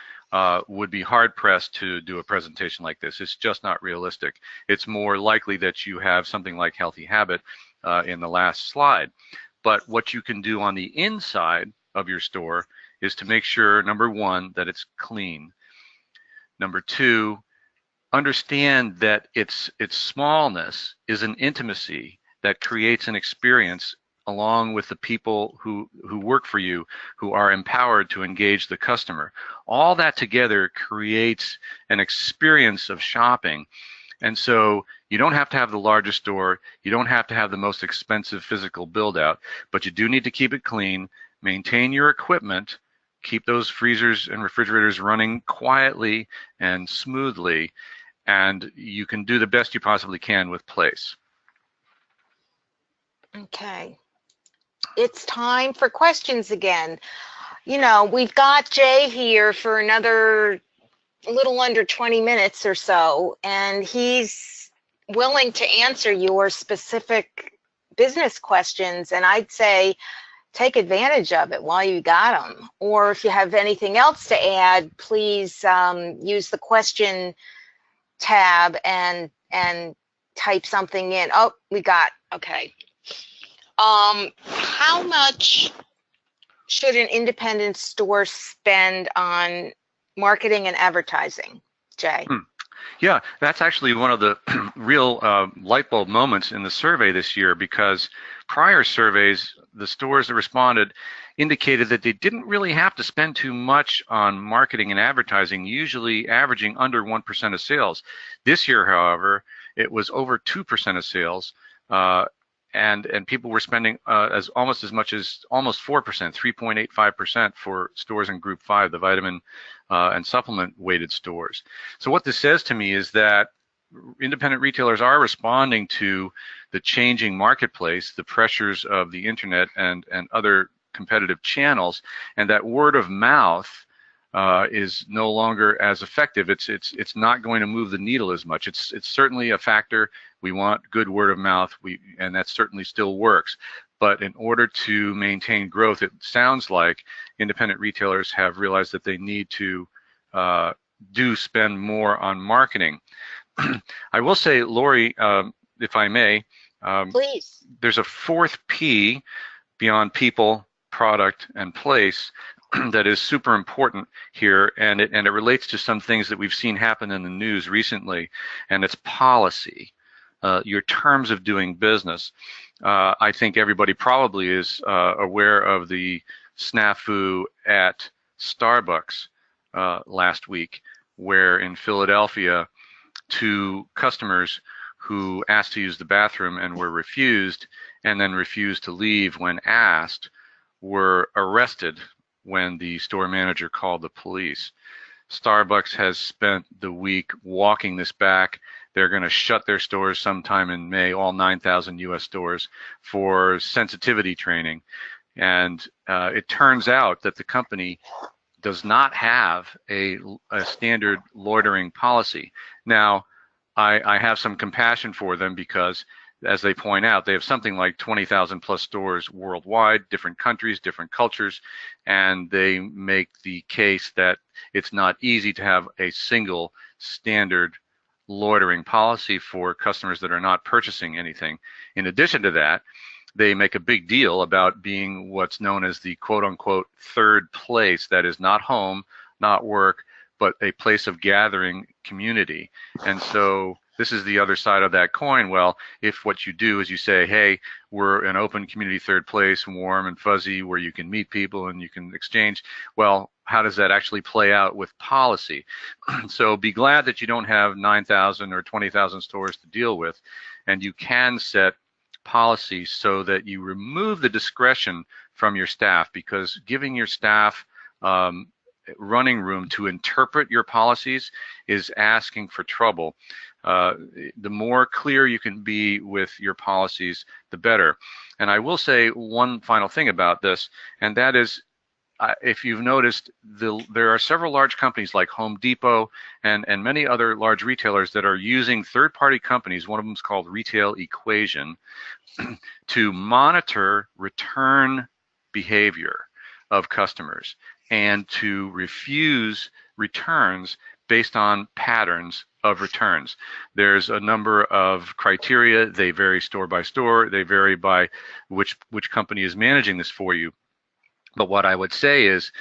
Speaker 2: would be hard pressed to do a presentation like this. It's just not realistic. It's more likely that you have something like Healthy Habit in the last slide. But what you can do on the inside of your store is to make sure, number one, that it's clean. Number two, understand that its smallness is an intimacy that creates an experience along with the people who work for you, who are empowered to engage the customer. All that together creates an experience of shopping. And so you don't have to have the largest store, you don't have to have the most expensive physical build out, but you do need to keep it clean, maintain your equipment, keep those freezers and refrigerators running quietly and smoothly, and you can do the best you possibly can with place.
Speaker 1: Okay. It's time for questions again. You know, we've got Jay here for another little under 20 minutes or so, and he's willing to answer your specific business questions, and I'd say take advantage of it while you got them. Or if you have anything else to add, please use the question tab and type something in. Oh, we got, okay. How much should an independent store spend on marketing and advertising, Jay?
Speaker 2: Yeah, that's actually one of the real light bulb moments in the survey this year, because prior surveys, the stores that responded indicated that they didn't really have to spend too much on marketing and advertising, usually averaging under 1% of sales. This year, however, it was over 2% of sales, and people were spending almost as much as almost 4%, 3.85% for stores in Group 5, the vitamin and supplement weighted stores. So what this says to me is that independent retailers are responding to the changing marketplace, the pressures of the internet and other competitive channels, and that word of mouth is no longer as effective. It's not going to move the needle as much. It's certainly a factor. We want good word of mouth, and that certainly still works. But in order to maintain growth, it sounds like independent retailers have realized that they need to do spend more on marketing. I will say, Lori, if I may,
Speaker 1: please.
Speaker 2: There's a fourth P beyond people, product, and place that is super important here, and it relates to some things that we've seen happen in the news recently, and it's policy, your terms of doing business. I think everybody probably is aware of the snafu at Starbucks last week, where in Philadelphia, 2 customers who asked to use the bathroom and were refused, and then refused to leave when asked, were arrested when the store manager called the police. Starbucks has spent the week walking this back. They're going to shut their stores sometime in May, all 9,000 US stores, for sensitivity training. And it turns out that the company does not have a standard loitering policy. Now, I have some compassion for them because, as they point out, they have something like 20,000 plus stores worldwide, different countries, different cultures, and they make the case that it's not easy to have a single standard loitering policy for customers that are not purchasing anything. In addition to that, they make a big deal about being what's known as the quote-unquote third place, that is not home, not work, but a place of gathering community. And so this is the other side of that coin. Well, if what you do is you say, hey, we're an open community third place, warm and fuzzy, where you can meet people and you can exchange, well, how does that actually play out with policy? So be glad that you don't have 9,000 or 20,000 stores to deal with, and you can set policy so that you remove the discretion from your staff, because giving your staff running room to interpret your policies is asking for trouble. The more clear you can be with your policies, the better. And I will say one final thing about this, and that is, if you've noticed, there are several large companies like Home Depot and many other large retailers that are using third-party companies, one of them is called Retail Equation, to monitor return behavior of customers and to refuse returns based on patterns of returns. There's a number of criteria. They vary store by store. They vary by which company is managing this for you. But what I would say is,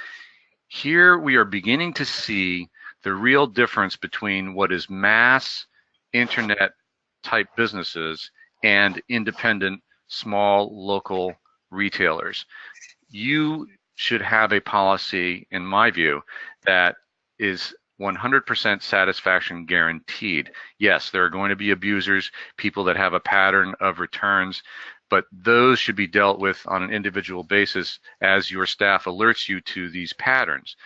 Speaker 2: here we are beginning to see the real difference between what is mass internet type businesses and independent small local retailers. You should have a policy, in my view, that is 100% satisfaction guaranteed. Yes, there are going to be abusers, people that have a pattern of returns, but those should be dealt with on an individual basis as your staff alerts you to these patterns.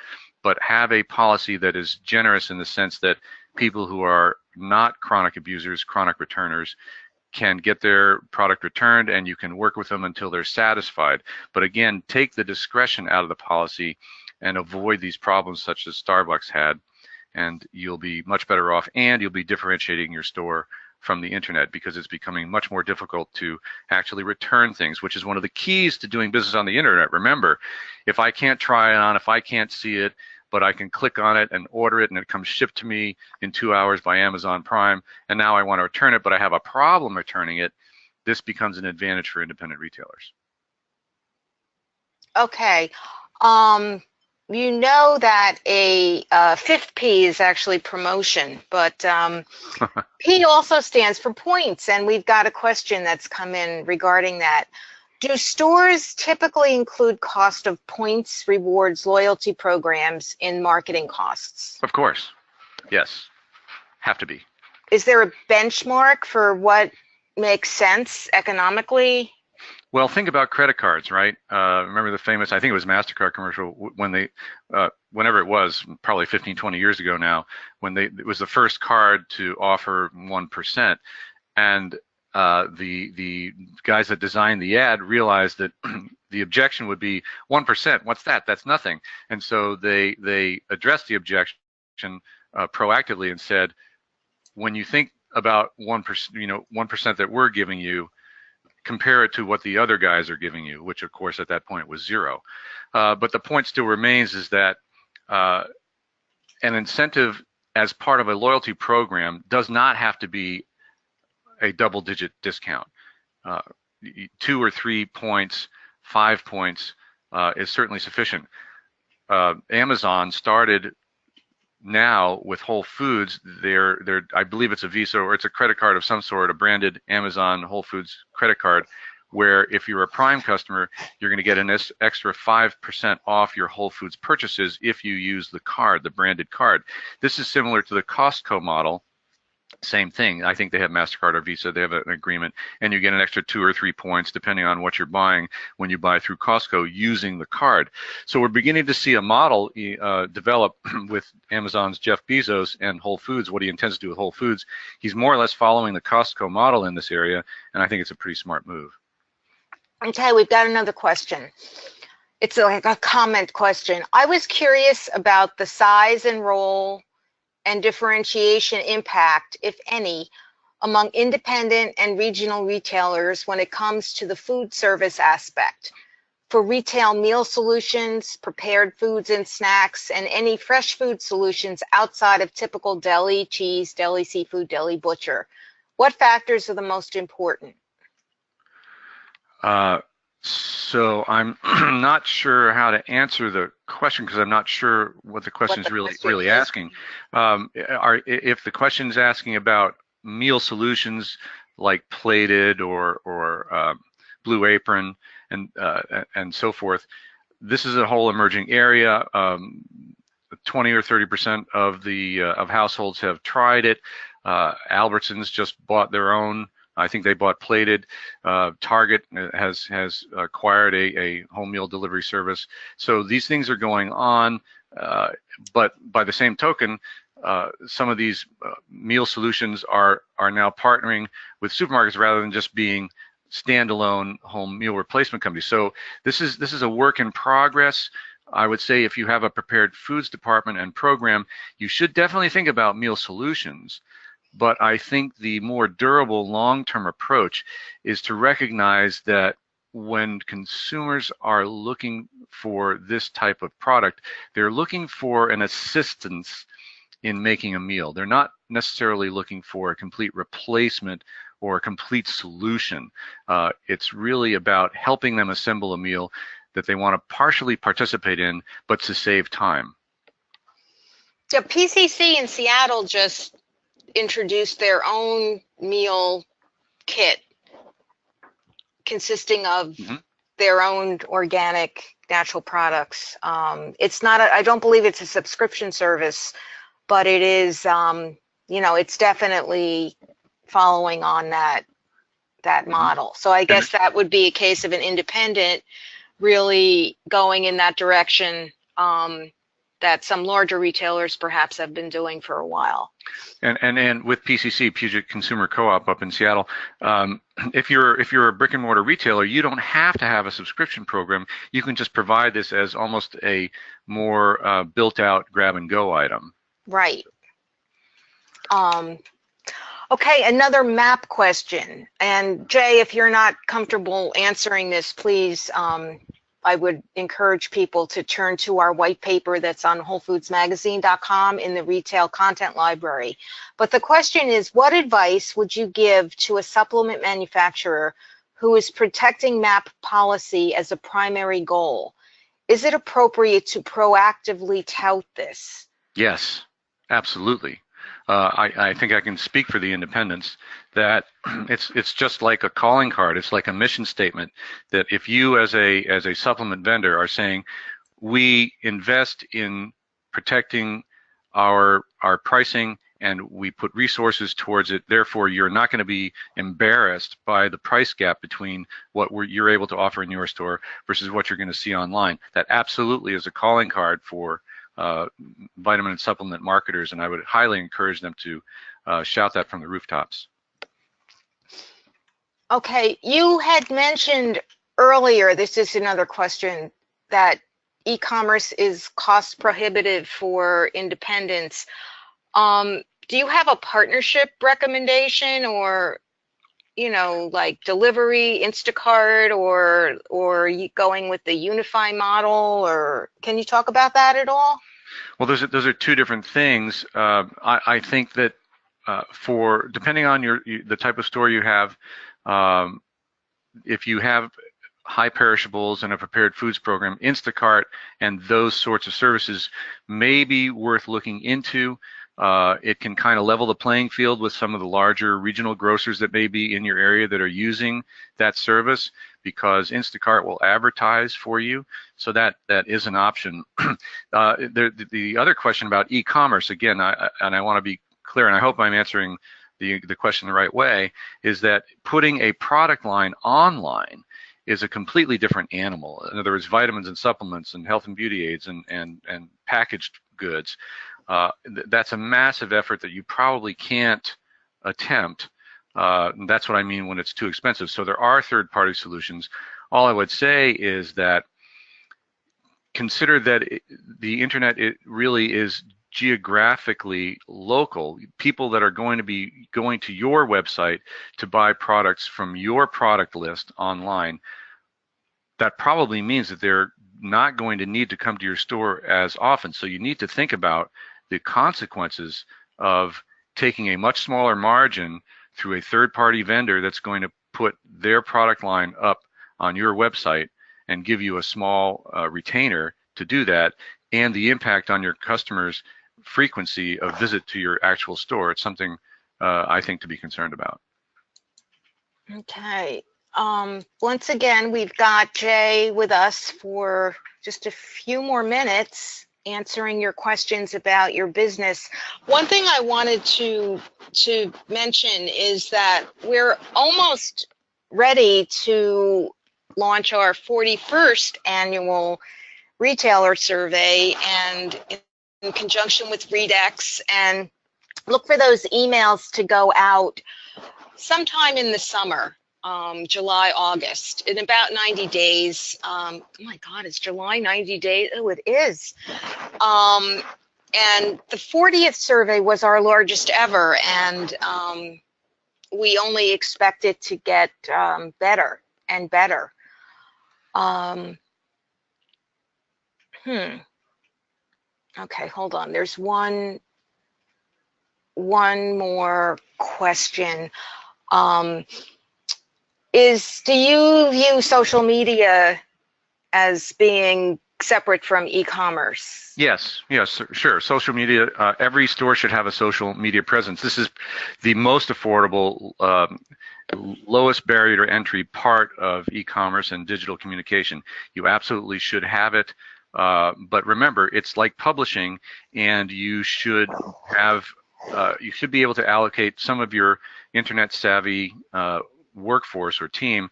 Speaker 2: But have a policy that is generous in the sense that people who are not chronic abusers, chronic returners, can get their product returned and you can work with them until they're satisfied. But again, take the discretion out of the policy and avoid these problems such as Starbucks had, and you'll be much better off, and you'll be differentiating your store from the internet, because it's becoming much more difficult to actually return things, which is one of the keys to doing business on the internet. Remember, if I can't try it on, if I can't see it, but I can click on it and order it and it comes shipped to me in 2 hours by Amazon Prime, and now I want to return it, but I have a problem returning it, this becomes an advantage for independent retailers.
Speaker 1: Okay. You know that a fifth P is actually promotion, but P also stands for points, and we've got a question that's come in regarding that. Do stores typically include cost of points, rewards, loyalty programs in marketing costs?
Speaker 2: Of course, yes, have to be.
Speaker 1: Is there a benchmark for what makes sense economically?
Speaker 2: Well, think about credit cards, right? Remember the famous, I think it was MasterCard commercial when they, whenever it was, probably 15, 20 years ago now, when it was the first card to offer 1%. And the guys that designed the ad realized that the objection would be 1%. What's that? That's nothing. And so they addressed the objection proactively and said, when you think about 1%, 1% that we're giving you, compare it to what the other guys are giving you, which of course at that point was 0. But the point still remains is that an incentive as part of a loyalty program does not have to be a double-digit discount. 2 or 3 points, 5 points is certainly sufficient. Amazon started now with Whole Foods. I believe it's a Visa or it's a credit card of some sort, a branded Amazon Whole Foods credit card, where if you're a Prime customer, you're going to get an extra 5% off your Whole Foods purchases if you use the card, the branded card. This is similar to the Costco model. Same thing. I think they have MasterCard or Visa. They have an agreement, and you get an extra 2 or 3 points depending on what you're buying when you buy through Costco using the card. So we're beginning to see a model develop with Amazon's Jeff Bezos and Whole Foods, what he intends to do with Whole Foods. He's more or less following the Costco model in this area, and I think it's a pretty smart move.
Speaker 1: Okay, we've got another question. It's like a comment question. I was curious about the size and role and differentiation impact, if any, among independent and regional retailers when it comes to the food service aspect. For retail meal solutions, prepared foods and snacks, and any fresh food solutions outside of typical deli, cheese, deli seafood, deli butcher. What factors are the most important?
Speaker 2: So I'm not sure how to answer the question because I'm not sure what the question is really asking. If the question is asking about meal solutions like Plated or Blue Apron and so forth, this is a whole emerging area. 20 or 30% of households have tried it. Albertsons just bought their own. I think they bought Plated. Target has acquired a home meal delivery service. So these things are going on, but by the same token, some of these meal solutions are now partnering with supermarkets rather than just being standalone home meal replacement companies. So this is a work in progress. I would say if you have a prepared foods department and program, you should definitely think about meal solutions. But I think the more durable long-term approach is to recognize that when consumers are looking for this type of product, they're looking for an assistance in making a meal. They're not necessarily looking for a complete replacement or a complete solution. It's really about helping them assemble a meal that they want to partially participate in, but to save time.
Speaker 1: Yeah, PCC in Seattle just introduced their own meal kit consisting of their own organic natural products. It's not, I don't believe it's a subscription service, but it is, you know, it's definitely following on that model. So I guess that would be a case of an independent really going in that direction that some larger retailers perhaps have been doing for a while.
Speaker 2: And with PCC, Puget Consumer Co-op up in Seattle, if you're a brick and mortar retailer, you don't have to have a subscription program. You can just provide this as almost a more built out grab and go item.
Speaker 1: Right. Okay, another map question. And Jay, if you're not comfortable answering this, please, I would encourage people to turn to our white paper that's on WholeFoodsMagazine.com in the retail content library. But the question is, what advice would you give to a supplement manufacturer who is protecting MAP policy as a primary goal? Is it appropriate to proactively tout this?
Speaker 2: Yes, absolutely. I think I can speak for the independents that it's just like a calling card. It's like a mission statement that if you as a supplement vendor are saying we invest in protecting our pricing and we put resources towards it, therefore you're not going to be embarrassed by the price gap between what you're able to offer in your store versus what you're going to see online. That absolutely is a calling card for vitamin and supplement marketers, and I would highly encourage them to shout that from the rooftops.
Speaker 1: Okay, you had mentioned earlier, this is another question, that e-commerce is cost prohibitive for independents. Do you have a partnership recommendation, or, you know, like delivery, Instacart, or you going with the Unify model, or can you talk about that at all?
Speaker 2: Well, those are two different things. I think that for depending on the type of store you have, if you have high perishables and a prepared foods program, Instacart and those sorts of services may be worth looking into. It can kind of level the playing field with some of the larger regional grocers that may be in your area that are using that service, because Instacart will advertise for you. So that is an option. The other question about e-commerce, again, and I want to be clear, and I hope I'm answering the question the right way, is that putting a product line online is a completely different animal. In other words, vitamins and supplements and health and beauty aids and packaged goods. That's a massive effort that you probably can't attempt. That's what I mean when it's too expensive. So there are third-party solutions. All I would say is that consider that the internet, it really is geographically local. People that are going to be going to your website to buy products from your product list online, that probably means that they're not going to need to come to your store as often. So you need to think about the consequences of taking a much smaller margin through a third-party vendor that's going to put their product line up on your website and give you a small retainer to do that, and the impact on your customers' frequency of visit to your actual store. It's something I think to be concerned about.
Speaker 1: Okay. Once again, we've got Jay with us for just a few more minutes answering your questions about your business. One thing I wanted to mention is that we're almost ready to launch our 41st annual retailer survey, and in conjunction with REDX, and look for those emails to go out sometime in the summer. July, August, in about 90 days. Oh my God, is July 90 days? Oh, it is. And the 40th survey was our largest ever, and we only expect it to get better and better. Okay, hold on. There's one more question. Do you view social media as being separate from e-commerce?
Speaker 2: Yes, sure. Social media, every store should have a social media presence. This is the most affordable, lowest barrier to entry part of e-commerce and digital communication. You absolutely should have it. But remember, it's like publishing, and you should be able to allocate some of your internet savvy workforce or team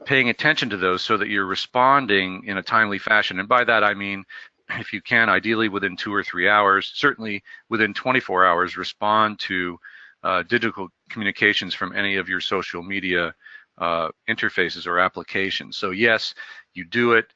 Speaker 2: paying attention to those so that you're responding in a timely fashion. And by that I mean, if you can, ideally within 2 or 3 hours, certainly within 24 hours, respond to digital communications from any of your social media interfaces or applications. So yes, you do it.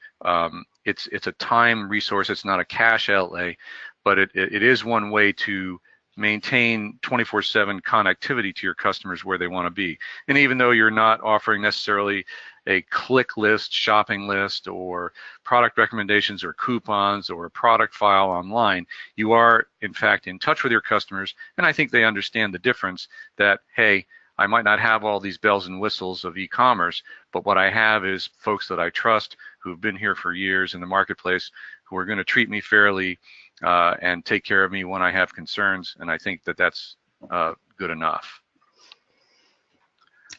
Speaker 2: It's a time resource. It's not a cash outlay, but it is one way to maintain 24/7 connectivity to your customers where they want to be. And even though you're not offering necessarily a click list, shopping list, or product recommendations or coupons or a product file online, you are in fact in touch with your customers, and I think they understand the difference that, hey, I might not have all these bells and whistles of e-commerce, but what I have is folks that I trust who've been here for years in the marketplace, who are going to treat me fairly and take care of me when I have concerns, and I think that that's good enough.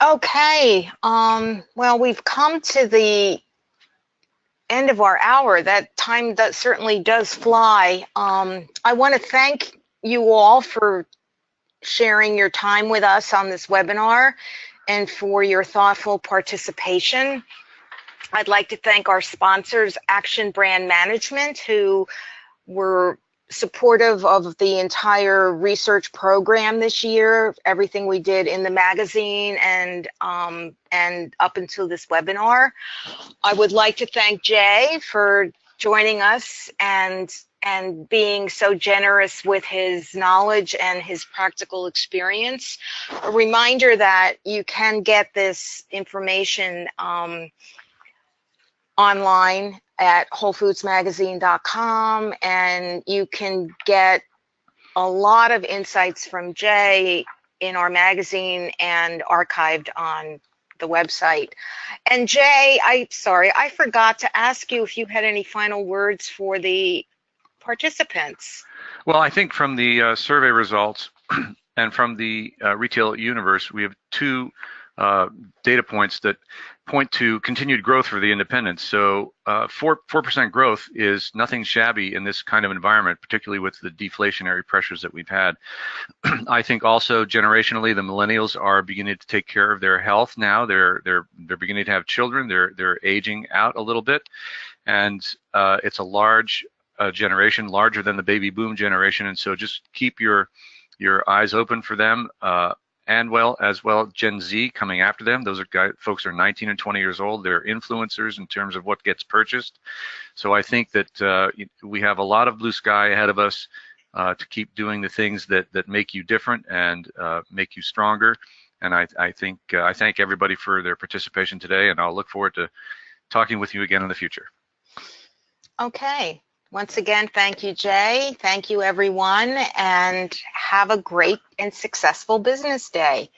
Speaker 1: Okay, well, we've come to the end of our hour. That time that certainly does fly. I want to thank you all for sharing your time with us on this webinar and for your thoughtful participation. I'd like to thank our sponsors, Action Brand Management, who were supportive of the entire research program this year, everything we did in the magazine and up until this webinar. I would like to thank Jay for joining us and being so generous with his knowledge and his practical experience. A reminder that you can get this information online at WholeFoodsMagazine.com, and you can get a lot of insights from Jay in our magazine and archived on the website. And Jay, sorry, I forgot to ask you if you had any final words for the participants.
Speaker 2: Well, I think from the survey results and from the retail universe, we have two data points that point to continued growth for the independents. So 4% growth is nothing shabby in this kind of environment, particularly with the deflationary pressures that we've had. I think also generationally, the millennials are beginning to take care of their health now. They're beginning to have children. They're aging out a little bit, and it's a large generation, larger than the baby boom generation. And so just keep your eyes open for them. and as well Gen Z coming after them. Those are folks are 19 and 20 years old. They're influencers in terms of what gets purchased. So I think that we have a lot of blue sky ahead of us to keep doing the things that make you different and make you stronger. And I thank everybody for their participation today, and I'll look forward to talking with you again in the future.
Speaker 1: Okay. Once again, thank you, Jay. Thank you, everyone, and have a great and successful business day.